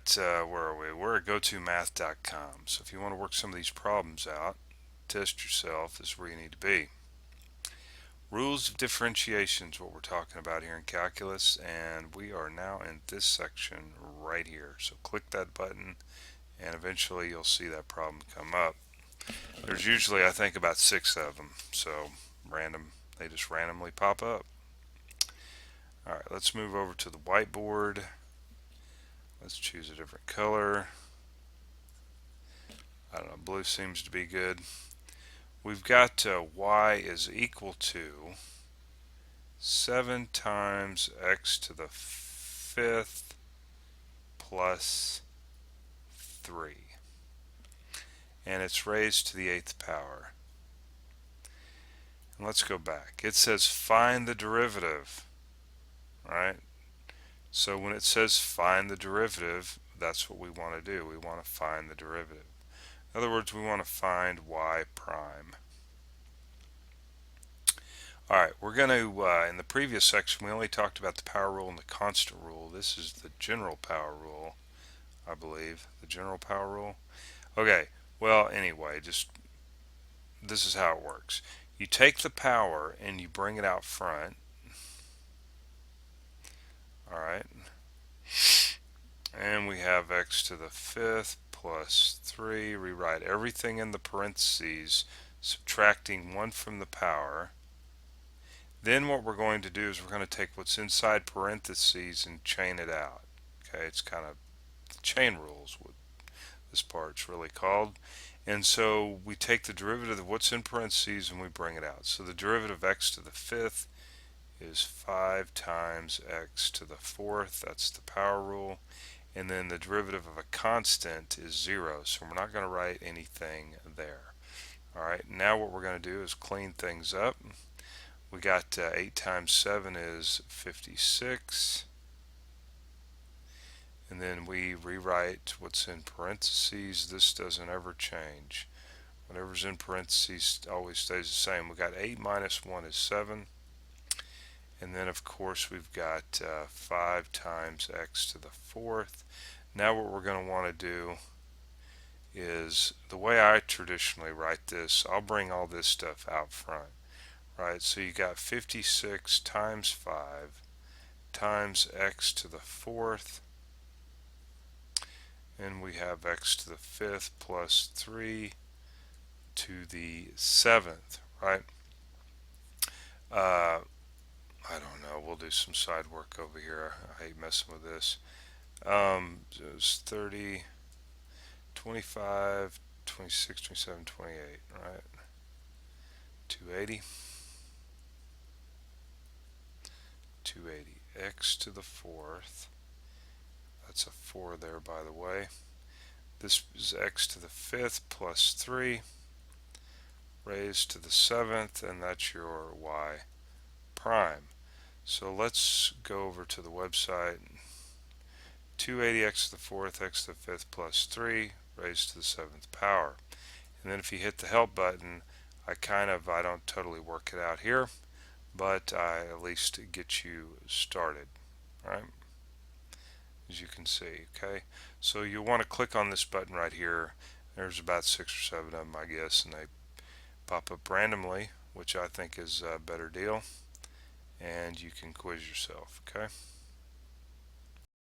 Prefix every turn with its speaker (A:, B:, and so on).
A: at, where are we? We're at gotomath.com. So if you want to work some of these problems out, test yourself, this is where you need to be. Rules of differentiation is what we're talking about here in calculus, and we are now in this section right here. So click that button, and eventually you'll see that problem come up. There's usually, I think, about 6 of them, so they just randomly pop up. Alright, let's move over to the whiteboard. Let's choose a different color. I don't know, blue seems to be good. We've got y is equal to 7 times x to the 5th plus 3. And it's raised to the 8th power. And let's go back. It says find the derivative. Alright? So when it says find the derivative, that's what we want to do. We want to find the derivative. In other words, we want to find y prime. Alright, we're going to, in the previous section, we only talked about the power rule and the constant rule. This is the general power rule, I believe. The general power rule. Okay, well, anyway, just this is how it works. You take the power and you bring it out front. Alright. And we have x to the 5th plus 3. Rewrite everything in the parentheses, subtracting 1 from the power. Then what we're going to do is we're going to take what's inside parentheses and chain it out. Okay, it's kind of the chain rules, what this part's really called. And so we take the derivative of what's in parentheses and we bring it out. So the derivative of x to the 5th is 5 times x to the 4th. That's the power rule. And then the derivative of a constant is 0. So we're not going to write anything there. Alright, now what we're going to do is clean things up. We got 8 times 7 is 56. And then we rewrite what's in parentheses. This doesn't ever change. Whatever's in parentheses always stays the same. We got 8 minus 1 is 7. And then of course we've got 5 times x to the 4th. Now what we're going to want to do is, the way I traditionally write this, I'll bring all this stuff out front. Right, so you got 56 times 5 times x to the 4th, and we have x to the 5th plus 3 to the 7th, right? I don't know, we'll do some side work over here. I hate messing with this. It's 30, 25, 26, 27, 28, right? 280. 280 x to the 4th, that's a 4 there by the way. This is x to the 5th plus 3 raised to the 7th, and that's your y prime. So let's go over to the website. 280 x to the 4th, x to the 5th plus 3 raised to the 7th power. And then if you hit the help button, I don't totally work it out here, but I at least get you started, right? As you can see, okay? So you want to click on this button right here. There's about 6 or 7 of them, I guess, and they pop up randomly, which I think is a better deal. And you can quiz yourself, okay?